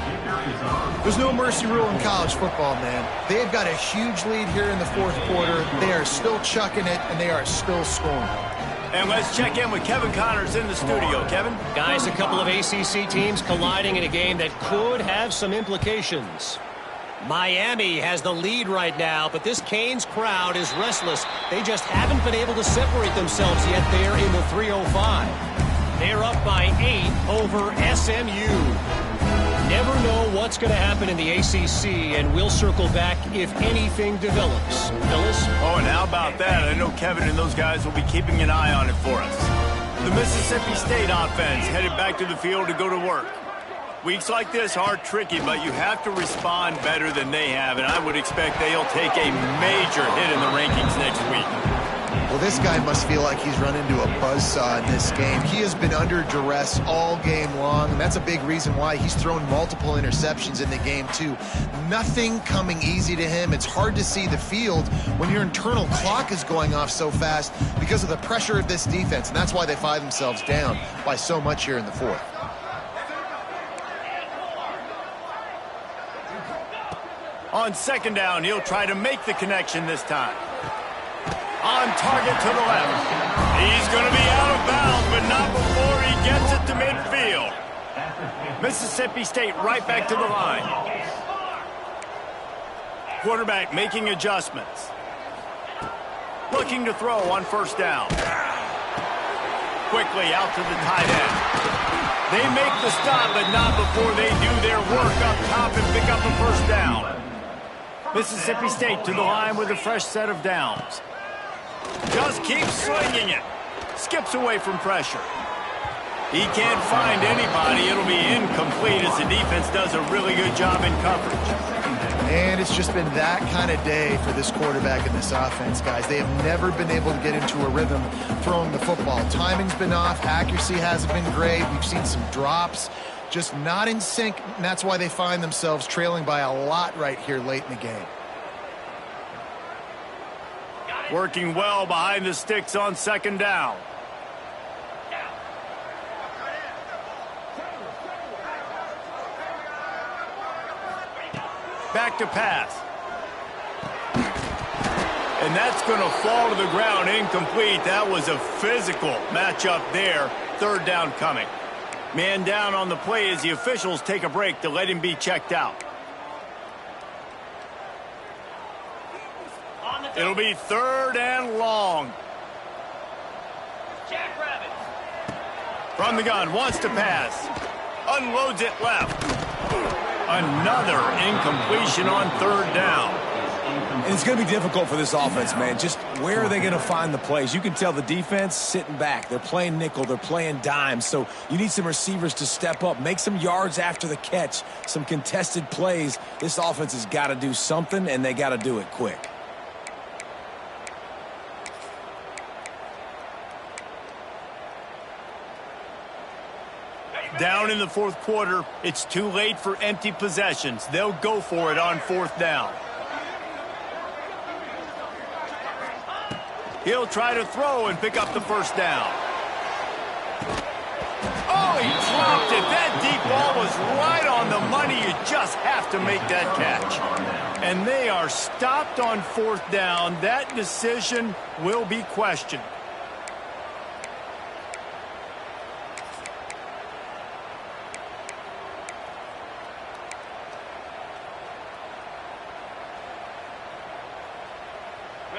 Speaker 2: There's no mercy rule in college football, man. They've got a huge lead here in the fourth quarter. They are still chucking it, and they are still scoring.
Speaker 1: And let's check in with Kevin Connors in the studio. Kevin?
Speaker 5: Guys, a couple of ACC teams colliding in a game that could have some implications. Miami has the lead right now, but this Canes crowd is restless. They just haven't been able to separate themselves yet there in the 305. They're up by 8 over SMU. Never know what's going to happen in the ACC, and we'll circle back if anything develops. Phyllis?
Speaker 1: Oh, and how about that? I know Kevin and those guys will be keeping an eye on it for us. The Mississippi State offense headed back to the field to go to work. Weeks like this are tricky, but you have to respond better than they have, and I would expect they'll take a major hit in the rankings next week.
Speaker 2: Well, this guy must feel like he's run into a buzzsaw in this game. He has been under duress all game long, and that's a big reason why he's thrown multiple interceptions in the game, too. Nothing coming easy to him. It's hard to see the field when your internal clock is going off so fast because of the pressure of this defense, and that's why they find themselves down by so much here in the fourth.
Speaker 1: On second down, he'll try to make the connection this time. On target to the left. He's going to be out of bounds, but not before he gets it to midfield. Mississippi State right back to the line. Quarterback making adjustments. Looking to throw on first down. Quickly out to the tight end. They make the stop, but not before they do their work up top and pick up the first down. Mississippi State to the line with a fresh set of downs. Just keeps slinging it. Skips away from pressure. He can't find anybody. It'll be incomplete as the defense does a really good job in coverage.
Speaker 2: And it's just been that kind of day for this quarterback and this offense, guys. They have never been able to get into a rhythm throwing the football. Timing's been off. Accuracy hasn't been great. We've seen some drops. Just not in sync, and that's why they find themselves trailing by a lot right here late in the game.
Speaker 1: Working well behind the sticks on second down. Back to pass. And that's going to fall to the ground incomplete. That was a physical matchup there. Third down coming. Man down on the play as the officials take a break to let him be checked out. It'll be third and long. From the gun, wants to pass. Unloads it left. Another incompletion on third down.
Speaker 3: And it's going to be difficult for this offense, man. Just where are they going to find the plays? You can tell the defense sitting back. They're playing nickel. They're playing dime. So you need some receivers to step up, make some yards after the catch, some contested plays. This offense has got to do something, and they got to do it quick.
Speaker 4: Down in the fourth quarter, it's too late for empty possessions. They'll go for it on fourth down. He'll try to throw and pick up the first down. Oh, he dropped it. That deep ball was right on the money. You just have to make that catch. And they are stopped on fourth down. That decision will be questioned.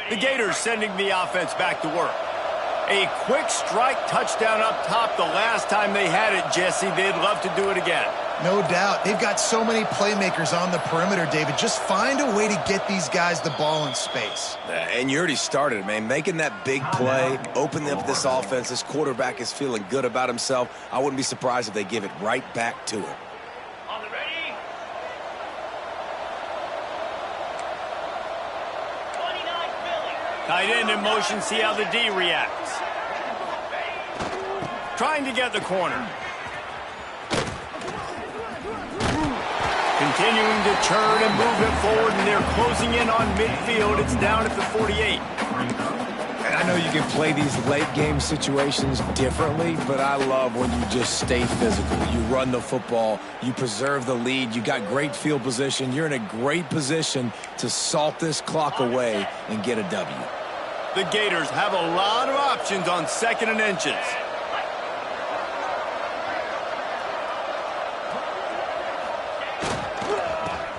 Speaker 4: The Gators sending the offense back to work. A quick strike touchdown up top the last time they had it, Jesse. They'd love to do it again.
Speaker 2: No doubt. They've got so many playmakers on the perimeter, David. Just find a way to get these guys the ball in space.
Speaker 3: And you already started, man. Making that big play, opening up this offense. This quarterback is feeling good about himself. I wouldn't be surprised if they give it right back to him.
Speaker 4: Tight end in motion, see how the D reacts. Trying to get the corner. Continuing to churn and move it forward, and they're closing in on midfield. It's down at the 48.
Speaker 3: And I know you can play these late game situations differently, but I love when you just stay physical. You run the football, you preserve the lead, you got great field position. You're in a great position to salt this clock away and get a W.
Speaker 4: The Gators have a lot of options on 2nd and inches.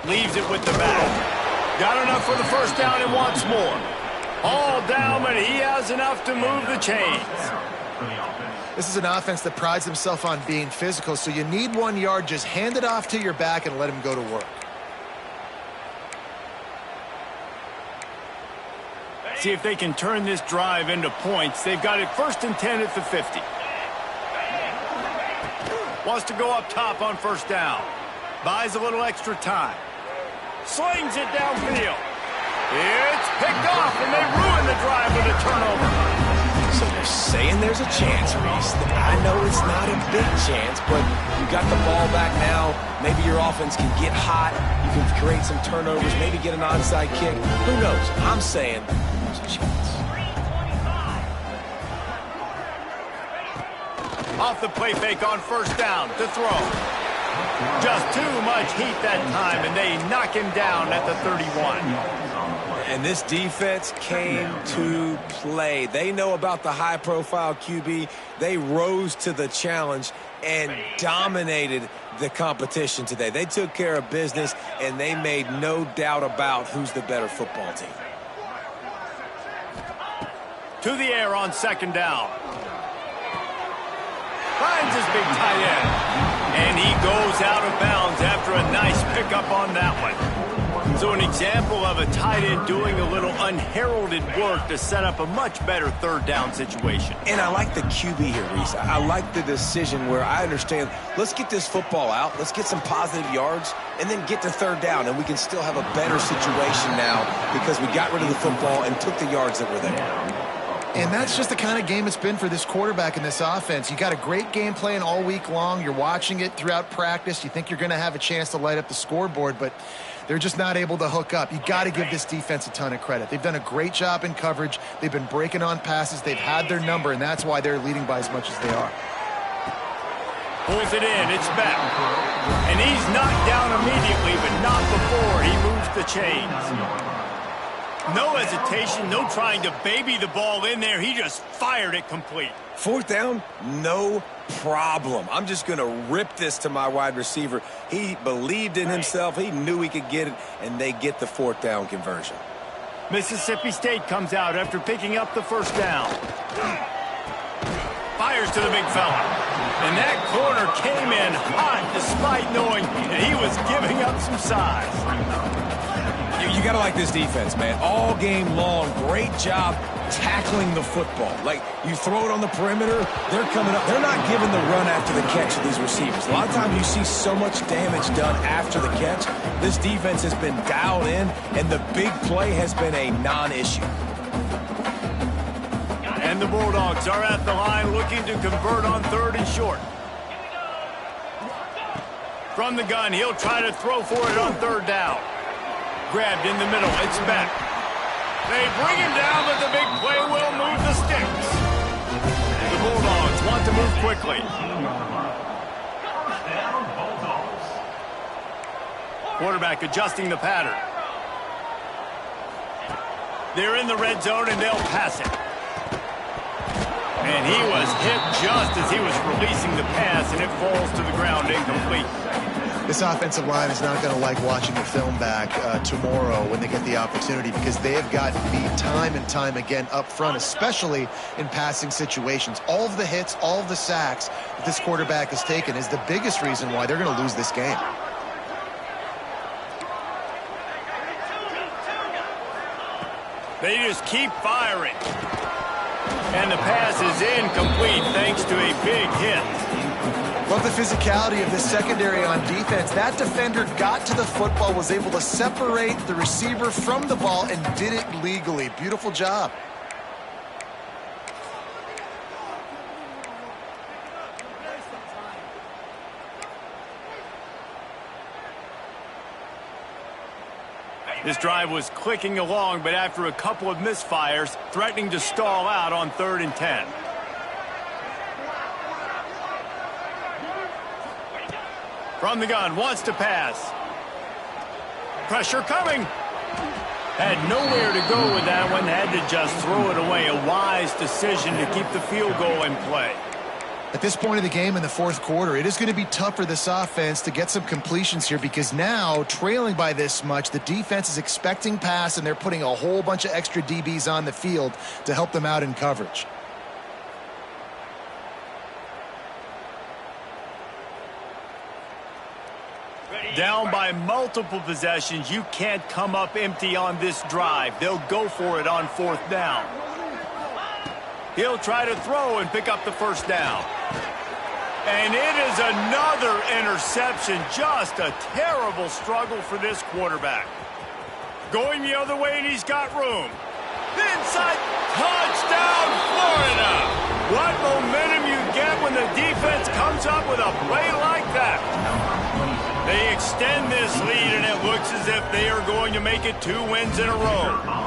Speaker 4: Leaves it with the back. Got enough for the first down and wants more. All down, but he has enough to move the chains.
Speaker 2: This is an offense that prides himself on being physical, so you need 1 yard. Just hand it off to your back and let him go to work.
Speaker 4: See if they can turn this drive into points. They've got it 1st and 10 at the 50. Wants to go up top on first down. Buys a little extra time. Slings it downfield. It's picked off, and they ruin the drive with a turnover.
Speaker 3: So they're saying there's a chance, Reese. I know it's not a big chance, but you got the ball back now. Maybe your offense can get hot. You can create some turnovers, maybe get an onside kick. Who knows? I'm saying there's a chance.
Speaker 4: Off the play fake on first down to throw. Just too much heat that time, and they knock him down at the 31.
Speaker 3: And this defense came to play. They know about the high-profile QB. They rose to the challenge and dominated the competition today. They took care of business, and they made no doubt about who's the better football team.
Speaker 4: To the air on 2nd down. Finds his big tight end. And he goes out of bounds after a nice pickup on that one. So an example of a tight end doing a little unheralded work to set up a much better 3rd down situation.
Speaker 3: And I like the QB here, Reese. I like the decision where I understand, let's get this football out, let's get some positive yards, and then get to 3rd down, and we can still have a better situation now because we got rid of the football and took the yards that were there.
Speaker 2: And that's just the kind of game it's been for this quarterback in this offense. You got a great game plan all week long. You're watching it throughout practice. You think you're going to have a chance to light up the scoreboard, but they're just not able to hook up. You got to give this defense a ton of credit. They've done a great job in coverage. They've been breaking on passes. They've had their number, and that's why they're leading by as much as they are.
Speaker 4: Pulls it in. It's back. And he's knocked down immediately, but not before he moves the chains. No hesitation, no trying to baby the ball in there. He just fired it complete.
Speaker 3: 4th down, no problem. I'm just going to rip this to my wide receiver. He believed in himself. He knew he could get it, and they get the 4th down conversion.
Speaker 4: Mississippi State comes out after picking up the first down. Fires to the big fella. And that corner came in hot despite knowing that he was giving up some size.
Speaker 3: You got to like this defense, man. All game long, great job tackling the football. Like, you throw it on the perimeter, they're coming up. They're not giving the run after the catch to these receivers. A lot of times you see so much damage done after the catch. This defense has been dialed in, and the big play has been a non-issue.
Speaker 4: And the Bulldogs are at the line looking to convert on 3rd and short. From the gun, he'll try to throw for it on 3rd down. Grabbed in the middle, it's back. They bring him down, but the big play will move the sticks. The Bulldogs want to move quickly. Quarterback adjusting the pattern. They're in the red zone, and they'll pass it. And he was hit just as he was releasing the pass, and it falls to the ground incomplete.
Speaker 2: This offensive line is not going to like watching the film back tomorrow when they get the opportunity, because they have gotten beat time and time again up front, especially in passing situations. All of the hits, all of the sacks that this quarterback has taken is the biggest reason why they're going to lose this game.
Speaker 4: They just keep firing. And the pass is incomplete thanks to a big hit.
Speaker 2: Love the physicality of this secondary on defense. That defender got to the football, was able to separate the receiver from the ball, and did it legally. Beautiful job.
Speaker 4: This drive was clicking along, but after a couple of misfires, threatening to stall out on 3rd and 10. From the gun, wants to pass. Pressure coming. Had nowhere to go with that one, had to just throw it away. A wise decision to keep the field goal in play.
Speaker 2: At this point of the game in the 4th quarter, it is going to be tough for this offense to get some completions here, because now, trailing by this much, the defense is expecting pass, and they're putting a whole bunch of extra DBs on the field to help them out in coverage.
Speaker 4: Down by multiple possessions, you can't come up empty on this drive. They'll go for it on 4th down. He'll try to throw and pick up the 1st down. And it is another interception. Just a terrible struggle for this quarterback. Going the other way, and he's got room. Inside, touchdown, Florida. What momentum you get when the defense comes up with a play like that. They extend this lead, and it looks as if they are going to make it 2 wins in a row.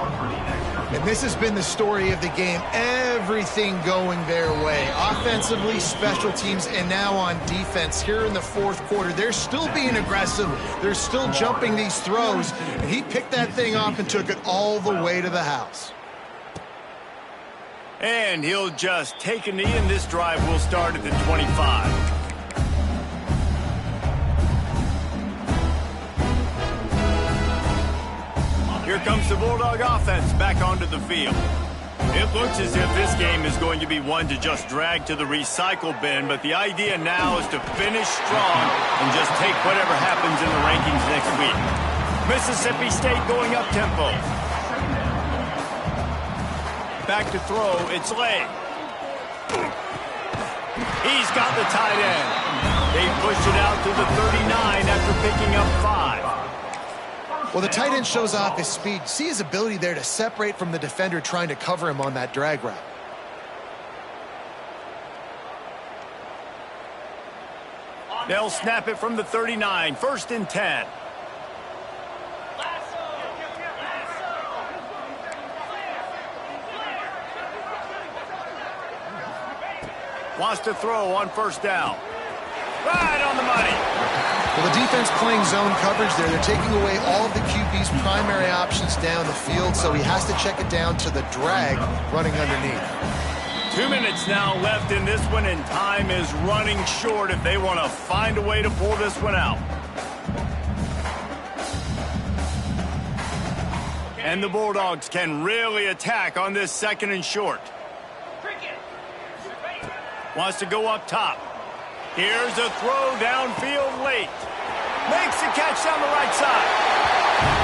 Speaker 2: And this has been the story of the game. Everything going their way. Offensively, special teams, and now on defense here in the 4th quarter. They're still being aggressive. They're still jumping these throws. And he picked that thing off and took it all the way to the house.
Speaker 4: And he'll just take a knee, and this drive will start at the 25. Here comes the Bulldog offense back onto the field. It looks as if this game is going to be one to just drag to the recycle bin, but the idea now is to finish strong and just take whatever happens in the rankings next week. Mississippi State going up-tempo. Back to throw, it's Lay. He's got the tight end. They pushed it out to the 39 after picking up 5.
Speaker 2: Well, the tight end shows off his speed. See his ability there to separate from the defender trying to cover him on that drag route.
Speaker 4: They'll snap it from the 39, 1st and 10. Wants to throw on 1st down. Right on the money.
Speaker 2: Well, the defense playing zone coverage there. They're taking away all of the QB's primary options down the field, so he has to check it down to the drag running underneath.
Speaker 4: 2 minutes now left in this one, and time is running short if they want to find a way to pull this one out. And the Bulldogs can really attack on this 2nd and short. Wants to go up top. Here's a throw downfield late. Makes the catch down the right side.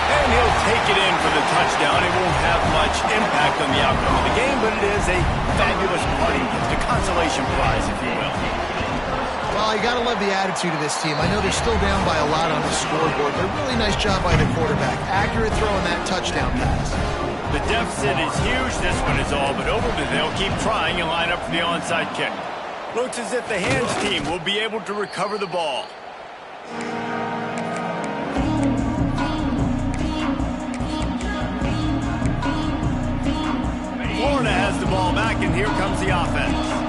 Speaker 4: And he'll take it
Speaker 1: touchdown. It won't have much impact on the outcome of the game, but it is a fabulous parting gift, a consolation prize, if you will.
Speaker 2: Well, you got to love the attitude of this team. I know they're still down by a lot on the scoreboard, but a really nice job by the quarterback. Accurate throw in that touchdown pass.
Speaker 1: The deficit is huge. This one is all but over, but they'll keep trying and line up for the onside kick. Looks as if the hands team will be able to recover the ball. Florida has the ball back, and here comes the offense.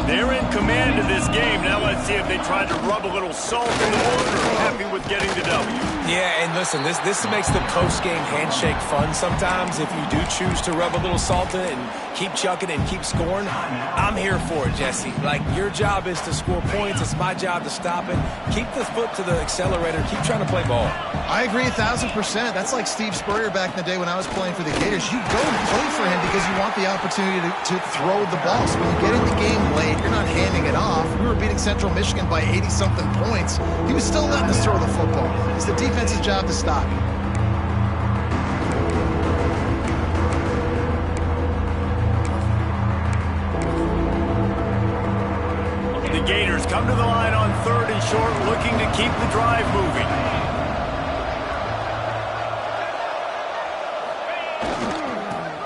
Speaker 1: They're in command of this game. Now let's see if they try to rub a little salt in the wound or are happy with getting the W.
Speaker 3: Yeah, and listen, this makes the post-game handshake fun sometimes if you do choose to rub a little salt in it and keep chucking and keep scoring. I'm here for it, Jesse. Like, your job is to score points. It's my job to stop it. Keep the foot to the accelerator. Keep trying to play ball.
Speaker 2: I agree 1,000%. That's like Steve Spurrier back in the day when I was playing for the Gators. You go and play for him because you want the opportunity to throw the ball. So when you get in the game late, you're not handing it off. We were beating Central Michigan by 80-something points. He was still letting us throw the football. It's the defense's job to stop you.
Speaker 1: The Gators come to the line on 3rd and short, looking to keep the drive moving.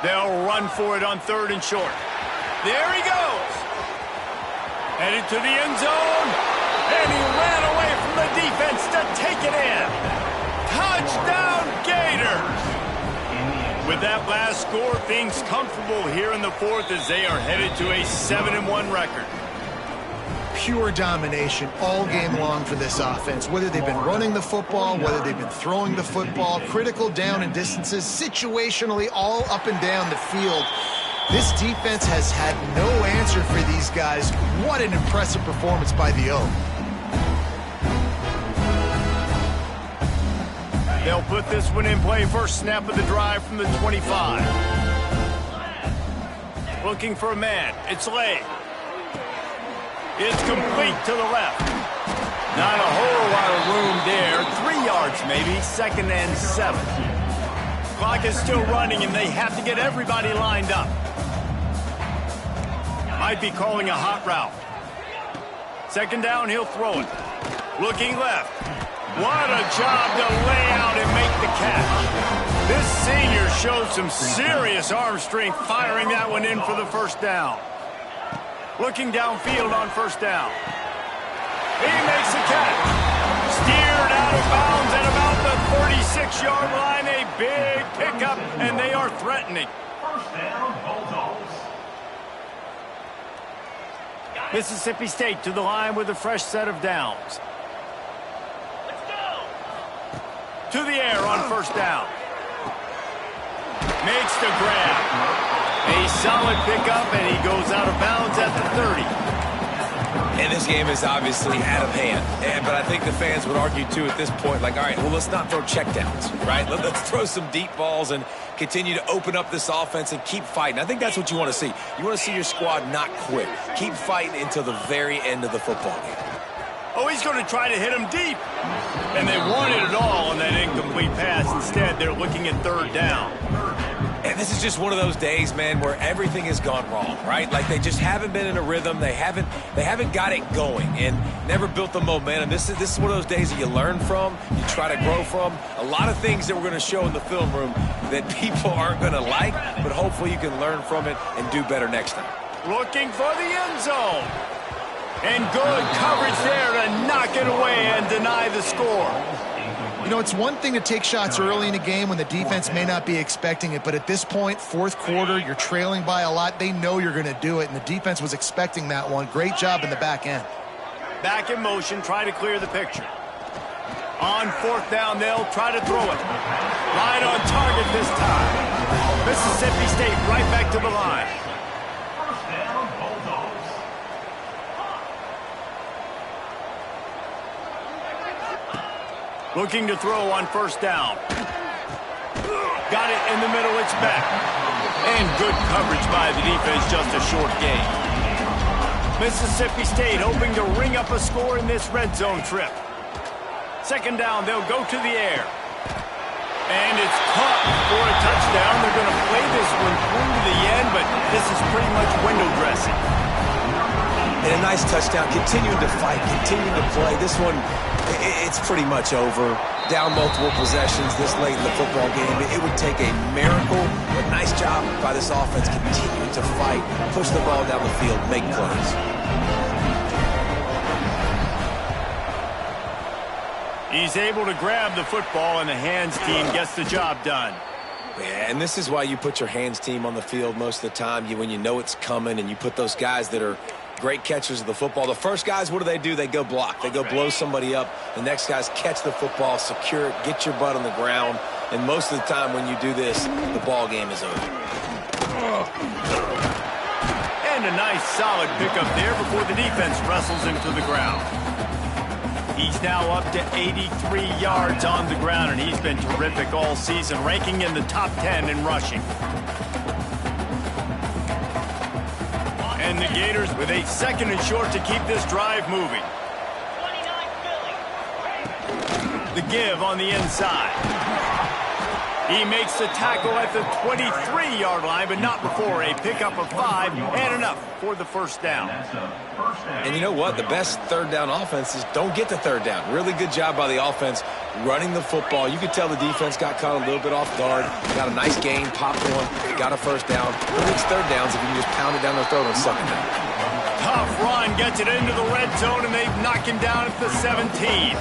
Speaker 1: They'll run for it on 3rd and short. There he goes. Headed to the end zone. And he ran away from the defense to take it in. Touchdown, Gators. With that last score, things comfortable here in the 4th as they are headed to a 7-1 record.
Speaker 2: Pure domination all game long for this offense. Whether they've been running the football, whether they've been throwing the football, critical down and distances, situationally all up and down the field. This defense has had no answer for these guys. What an impressive performance by the O.
Speaker 1: They'll put this one in play. First snap of the drive from the 25. Looking for a man. It's Lay. It's complete to the left. Not a whole lot of room there. 3 yards maybe. 2nd and 7. Clock is still running, and they have to get everybody lined up. Might be calling a hot route. 2nd down, he'll throw it. Looking left. What a job to lay out and make the catch. This senior showed some serious arm strength firing that one in for the first down. Looking downfield on 1st down. He makes the catch. Steered out of bounds at about the 36-yard line. A big pickup, and they are threatening.
Speaker 6: First down, Bulldogs.
Speaker 1: Mississippi State to the line with a fresh set of downs. Let's go. To the air on 1st down. Makes the grab. A solid pickup, and he goes out of bounds at the 30.
Speaker 3: And this game is obviously out of hand. But I think the fans would argue, too, at this point, like, all right, well, let's not throw checkdowns, right? Let's throw some deep balls and continue to open up this offense and keep fighting. I think that's what you want to see. You want to see your squad not quit. Keep fighting until the very end of the football game.
Speaker 1: Oh, he's going to try to hit him deep. And they wanted it all on that incomplete pass. Instead, they're looking at 3rd down.
Speaker 3: And this is just one of those days, man, where everything has gone wrong, right? Like they just haven't been in a rhythm. They haven't got it going and never built the momentum. This is one of those days that you learn from, you try to grow from. A lot of things that we're going to show in the film room that people aren't going to like, but hopefully you can learn from it and do better next time.
Speaker 1: Looking for the end zone. And good coverage there to knock it away and deny the score.
Speaker 2: You know, it's one thing to take shots early in a game when the defense may not be expecting it, but at this point, 4th quarter, you're trailing by a lot. They know you're going to do it, and the defense was expecting that one. Great job in the back end.
Speaker 1: Back in motion, try to clear the picture. On 4th down, they'll try to throw it. Right on target this time. Mississippi State right back to the line.
Speaker 6: First down, Bulldogs.
Speaker 1: Looking to throw on 1st down. Got it in the middle, it's back. And good coverage by the defense, just a short gain. Mississippi State hoping to ring up a score in this red zone trip. 2nd down, they'll go to the air. And it's caught for a one through to the end, but this is pretty much window dressing.
Speaker 3: And a nice touchdown, continuing to fight, continuing to play. This one, it's pretty much over. Down multiple possessions this late in the football game. It would take a miracle, but nice job by this offense continuing to fight, push the ball down the field, make plays.
Speaker 1: He's able to grab the football, and the hands team gets the job done.
Speaker 3: Yeah, and this is why you put your hands team on the field most of the time, when you know it's coming, and you put those guys that are great catchers of the football. The first guys, what do? They go block. They go blow somebody up. The next guys catch the football, secure it, get your butt on the ground. And most of the time when you do this, the ball game is over.
Speaker 1: And a nice solid pickup there before the defense wrestles him to the ground. He's now up to 83 yards on the ground, and he's been terrific all season, ranking in the top 10 in rushing. And the Gators with a 2nd and short to keep this drive moving. The give on the inside. He makes the tackle at the 23-yard line, but not before a pickup of 5 and enough for the first down.
Speaker 3: And you know what? The best third down offenses don't get to third down. Really good job by the offense running the football. You could tell the defense got caught a little bit off guard. Got a nice gain, popped one, got a first down. Who needs third downs if you can just pound it down their throat on 2nd down?
Speaker 1: Tough run, gets it into the red zone, and they knock him down at the 17.